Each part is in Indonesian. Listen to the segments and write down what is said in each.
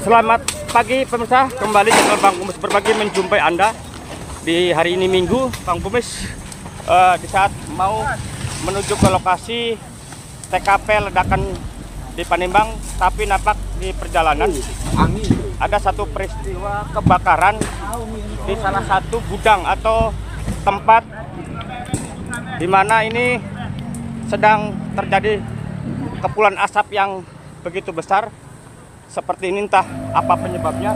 Selamat pagi pemirsa, kembali channel Bang Kumis berbagi menjumpai Anda di hari ini Minggu. Bang Kumis di saat mau menuju ke lokasi TKP ledakan di Palembang, tapi nampak di perjalanan ada satu peristiwa kebakaran di salah satu gudang atau tempat di mana ini sedang terjadi kepulan asap yang begitu besar. Seperti ini, entah apa penyebabnya,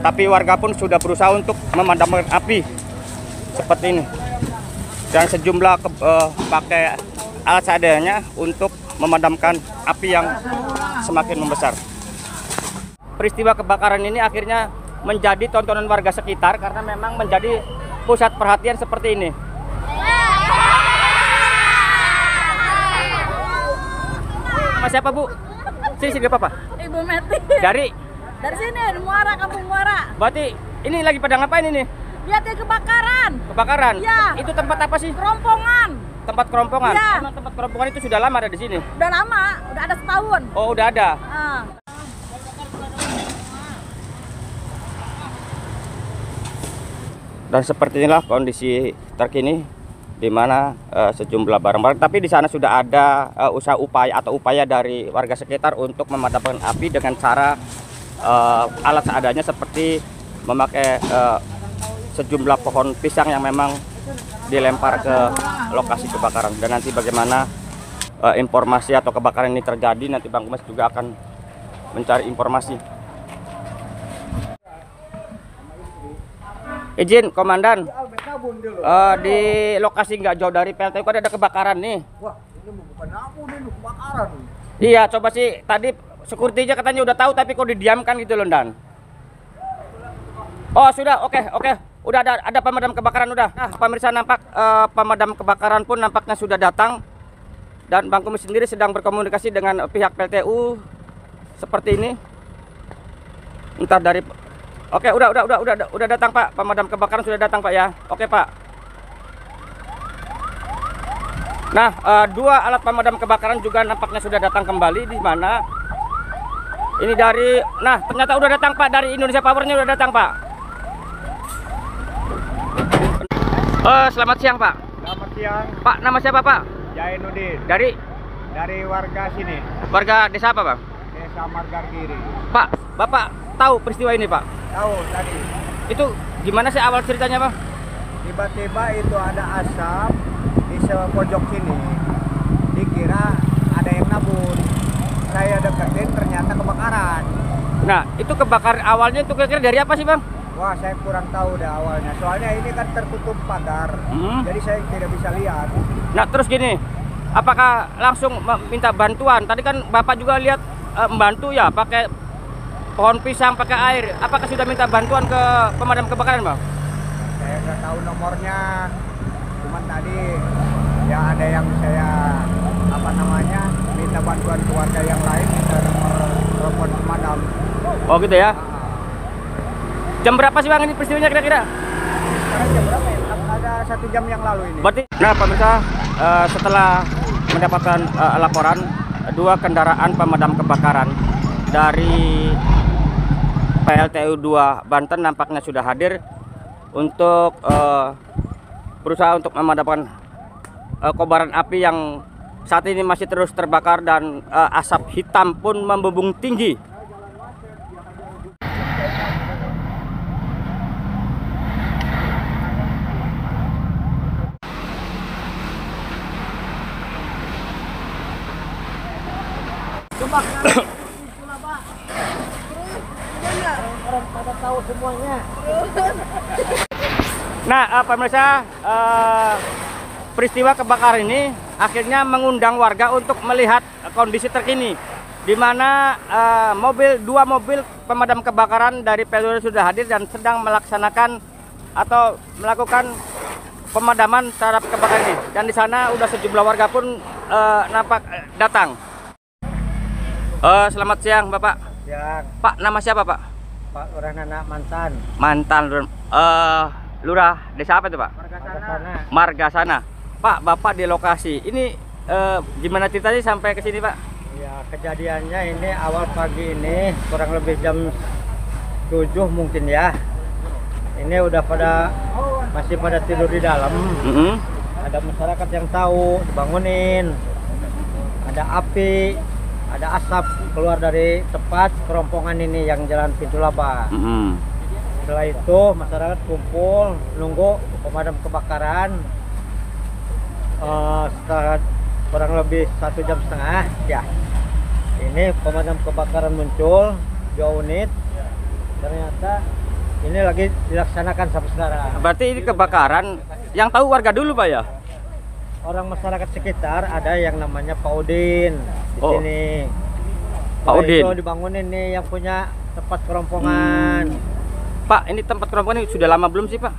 tapi warga pun sudah berusaha untuk memadamkan api seperti ini, dan sejumlah pakai alat seadanya untuk memadamkan api yang semakin membesar. Peristiwa kebakaran ini akhirnya menjadi tontonan warga sekitar karena memang menjadi pusat perhatian seperti ini. Mas siapa, Bu? Sini Bapak. Ibu Meti. Dari sini, di Muara, Kampung Muara. Berarti ini lagi pada ngapain ini? Lihat ya, kebakaran. Kebakaran? Ya. Itu tempat apa sih? Kerompongan. Tempat kerompongan? Ya. Emang tempat kerompongan itu sudah lama ada di sini? Udah lama, udah ada setahun. Oh, udah ada. Dan seperti inilah kondisi terkini di mana sejumlah barang-barang, tapi di sana sudah ada upaya dari warga sekitar untuk memadamkan api dengan cara alat seadanya seperti memakai sejumlah pohon pisang yang memang dilempar ke lokasi kebakaran. Dan nanti bagaimana informasi atau kebakaran ini terjadi, nanti Bang Kumis juga akan mencari informasi. Izin Komandan, di lokasi nggak jauh dari PLTU kan ada kebakaran nih. Wah, ini bukan aku nih, kebakaran. Iya, coba sih tadi security-nya katanya udah tahu, tapi kok didiamkan gitu loh, Dan. Oh sudah, oke, udah ada pemadam kebakaran udah. Nah, pemirsa, nampak pemadam kebakaran pun nampaknya sudah datang, dan Bang Kumis sendiri sedang berkomunikasi dengan pihak PLTU seperti ini. Entah dari Oke, udah datang Pak, pemadam kebakaran sudah datang Pak ya. Oke Pak. Nah, dua alat pemadam kebakaran juga nampaknya sudah datang kembali, di mana ini dari, nah ternyata udah datang Pak, dari Indonesia Power-nya udah datang Pak. Selamat siang Pak. Selamat siang. Pak, nama siapa Pak? Jainuddin. Dari warga sini. warga desa apa Pak? Desa Margargiri. Pak, Bapak tahu peristiwa ini Pak? Tahu tadi. Itu gimana sih awal ceritanya Pak? Tiba-tiba itu ada asap di pojok sini. Dikira ada yang nabun. Saya deketin, ternyata kebakaran. Nah, itu kebakaran awalnya itu kira-kira dari apa sih Bang? Wah, saya kurang tahu dah awalnya. Soalnya ini kan tertutup pagar. Jadi saya tidak bisa lihat. Nah, terus gini, apakah langsung minta bantuan? Tadi kan Bapak juga lihat membantu ya, pakai pohon pisang, pakai air. Apakah sudah minta bantuan ke pemadam kebakaran, Bang? Saya nggak tahu nomornya. Cuman tadi ya ada yang saya minta bantuan keluarga yang lain, minta nomor telepon pemadam. Oh gitu ya. Jam berapa sih Bang ini peristiwanya kira-kira? Sekarang jam berapa ya? Ada 1 jam yang lalu ini. Berarti, nah pemirsa, setelah mendapatkan laporan, 2 kendaraan pemadam kebakaran dari PLTU 2 Banten nampaknya sudah hadir untuk berusaha untuk memadamkan kobaran api yang saat ini masih terus terbakar, dan asap hitam pun membubung tinggi. Coba orang pada tahu semuanya. Nah, pemirsa, peristiwa kebakaran ini akhirnya mengundang warga untuk melihat kondisi terkini, di mana dua mobil pemadam kebakaran dari PLTU sudah hadir dan sedang melaksanakan atau melakukan pemadaman terhadap kebakaran ini. Dan di sana udah sejumlah warga pun nampak datang. Selamat siang Bapak. Siang. Pak, nama siapa Pak? Pak Lurah Mantan. Mantan Lurah desa apa itu Pak? Margasana. Margasana. Pak, Bapak di lokasi ini gimana ceritanya sampai ke sini Pak? Ya, kejadiannya ini awal pagi ini kurang lebih jam 7 mungkin ya. Ini udah masih pada tidur di dalam. Ada masyarakat yang tahu, dibangunin. Ada api, ada asap keluar dari tempat kerompongan ini yang jalan Pintu Laba. Setelah itu masyarakat kumpul nunggu pemadam kebakaran. Setelah kurang lebih 1,5 jam ya, ini pemadam kebakaran muncul 2 unit. Ternyata ini lagi dilaksanakan sampai sekarang. Berarti ini kebakaran yang tahu warga dulu Pak ya? Orang masyarakat sekitar ada yang namanya Pak Udin di sini. Pak Udin itu dibangunin nih yang punya tempat kerompongan. Pak, ini tempat kerompongan ini sudah lama belum sih Pak?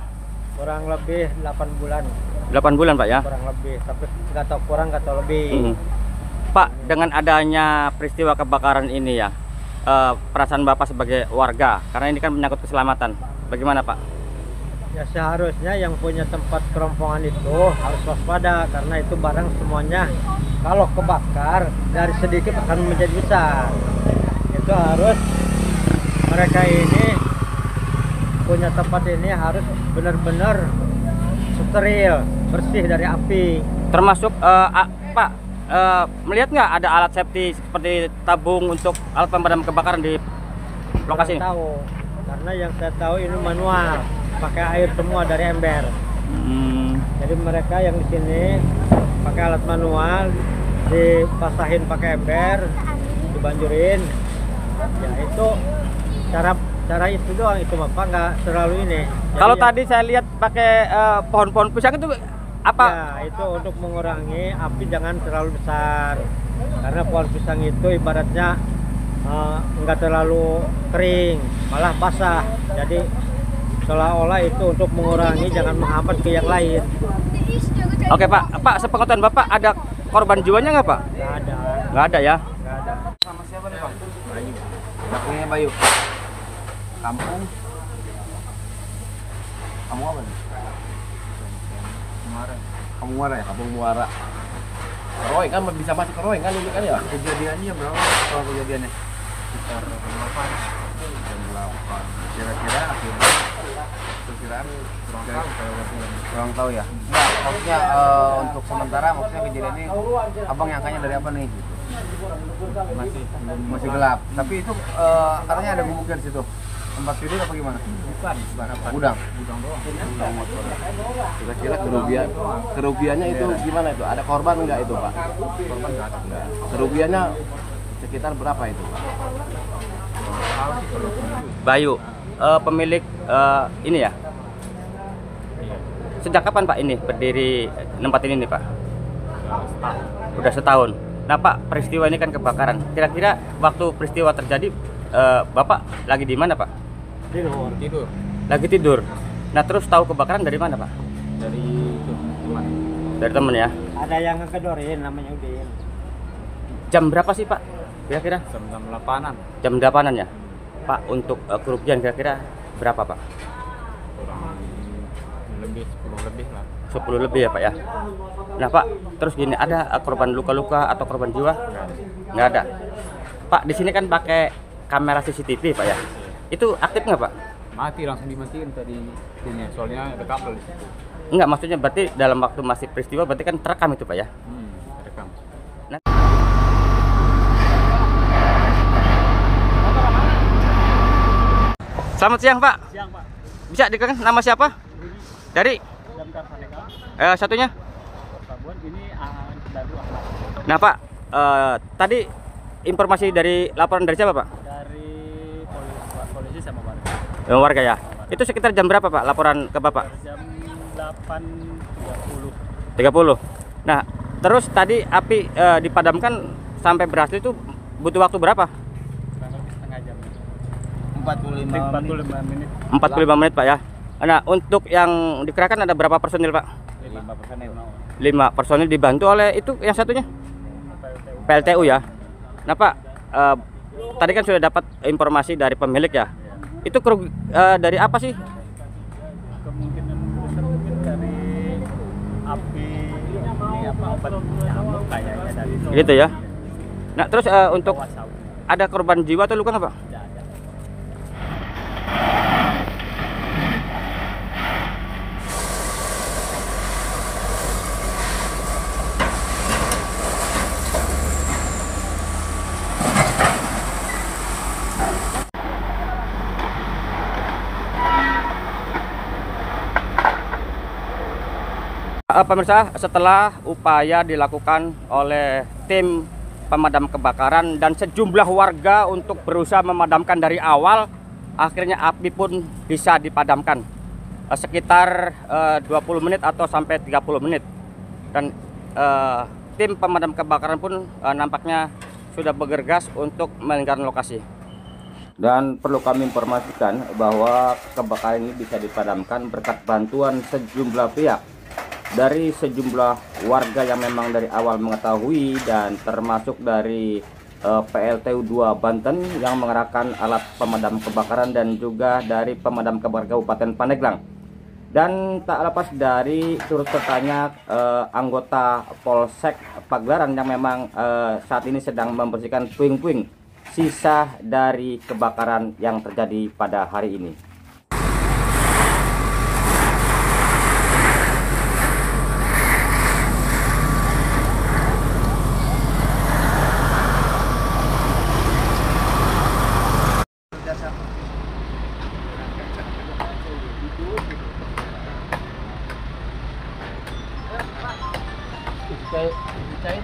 Kurang lebih 8 bulan. 8 bulan Pak ya? Kurang lebih, tapi nggak tahu kurang nggak tahu lebih. Pak, dengan adanya peristiwa kebakaran ini ya, perasaan Bapak sebagai warga, karena ini kan menyangkut keselamatan, bagaimana Pak? Ya seharusnya yang punya tempat kerompongan itu harus waspada, karena itu barang semuanya kalau kebakar dari sedikit akan menjadi besar. Itu harus mereka ini punya tempat ini harus benar-benar steril, bersih dari api. Termasuk Pak, melihat nggak ada alat safety seperti tabung untuk alat pemadam kebakaran di lokasi ini? Tahu, karena yang saya tahu ini manual, pakai air semua dari ember. Jadi mereka yang di sini pakai alat manual, dipasahin pakai ember, dibanjurin. Ya itu cara itu doang, itu Pak, nggak terlalu ini. Kalau Jadi tadi saya lihat pakai pohon-pohon pisang itu apa? Ya, itu untuk mengurangi api jangan terlalu besar. Karena pohon pisang itu ibaratnya nggak terlalu kering, malah basah. Jadi seolah-olah itu untuk mengurangi, jangan menghambat ke yang lain. Oke Pak, sepengetahuan Bapak ada korban jiwanya nggak Pak? Nggak ada. Nggak ada ya? Nggak ada. Sama siapa nih Bang? Bayu. Kampungnya Bayu. Kampung. Kamu apa nih? Muara. Kamu Muara ya? Kampung Muara. Roy kan bisa masuk ke Roy kan ini kan ya? Kejadiannya berapa? Kalau kejadiannya? Sekitar 8. Jam 8. Kira-kira akibat perkiraan kurang tahu ya. Nah, maksudnya untuk sementara maksudnya kejadian ini abang nyangkanya dari apa nih? Masih gelap. Tapi itu katanya ada gubuknya di situ. Tempat tidur apa gimana? Bukan apa? Gudang doang. Gudang motor. Kira-kira kerugiannya itu gimana itu? Ada korban enggak itu, Pak? Korban enggak ada. Kerugiannya sekitar berapa itu, Pak? Bayu, pemilik ini ya? Sejak kapan Pak ini berdiri tempat ini nih Pak? Udah setahun. Nah Pak, peristiwa ini kan kebakaran. Kira-kira waktu peristiwa terjadi Bapak lagi di mana Pak? Tidur. Lagi tidur. Nah terus tahu kebakaran dari mana Pak? Dari teman. Dari temen ya. Ada yang ngekedorin namanya Udin. Jam berapa sih Pak? Kira-kira? Jam 8-an. Jam 8-an ya. Pak, untuk kerugian kira-kira berapa Pak? Kurang lebih 10 lebih lah. 10 lebih ya Pak ya. Nah Pak, terus gini, ada korban luka-luka atau korban jiwa? Nggak ada. Pak, di sini kan pakai kamera CCTV Pak ya. Itu aktif nggak Pak? Mati, langsung dimatiin tadi sini. Soalnya ada kabel di situ. Enggak, maksudnya berarti dalam waktu masih peristiwa berarti kan terekam itu Pak ya? Rekam. Nah. Selamat siang Pak. Siang Pak. Bisa dikatakan nama siapa? Dari? Damkar Saneka. Satunya? Sabuan ini baru akhlak. Nah Pak, tadi informasi dari laporan dari siapa Pak? Dari polisi sama warga. Warga ya. Itu sekitar jam berapa Pak laporan ke Bapak? Jam 8.30. 30. Nah, terus tadi api dipadamkan sampai berhasil itu butuh waktu berapa? Kurang lebih setengah jam. 45 menit. 45 menit Pak ya. Nah, untuk yang dikerahkan ada berapa personil Pak? 5 personil. 5 personil dibantu oleh itu yang satunya? PLTU ya. Nah Pak, tadi kan sudah dapat informasi dari pemilik ya. Itu dari apa sih? Kemungkinan besar mungkin dari api ini apa obat nyamuk kayaknya dari itu. Gitu ya. Nah, terus untuk ada korban jiwa atau luka nggak, Pak? Pemirsa, setelah upaya dilakukan oleh tim pemadam kebakaran dan sejumlah warga untuk berusaha memadamkan dari awal, akhirnya api pun bisa dipadamkan sekitar 20 menit atau sampai 30 menit. Dan tim pemadam kebakaran pun nampaknya sudah bergegas untuk meninggalkan lokasi. Dan perlu kami informasikan bahwa kebakaran ini bisa dipadamkan berkat bantuan sejumlah pihak, dari sejumlah warga yang memang dari awal mengetahui, dan termasuk dari PLTU 2 Banten yang mengerahkan alat pemadam kebakaran, dan juga dari pemadam kebakaran Kabupaten Pandeglang. Dan tak lepas dari turut sertanya anggota Polsek Pagelaran yang memang saat ini sedang membersihkan puing-puing sisa dari kebakaran yang terjadi pada hari ini. Cair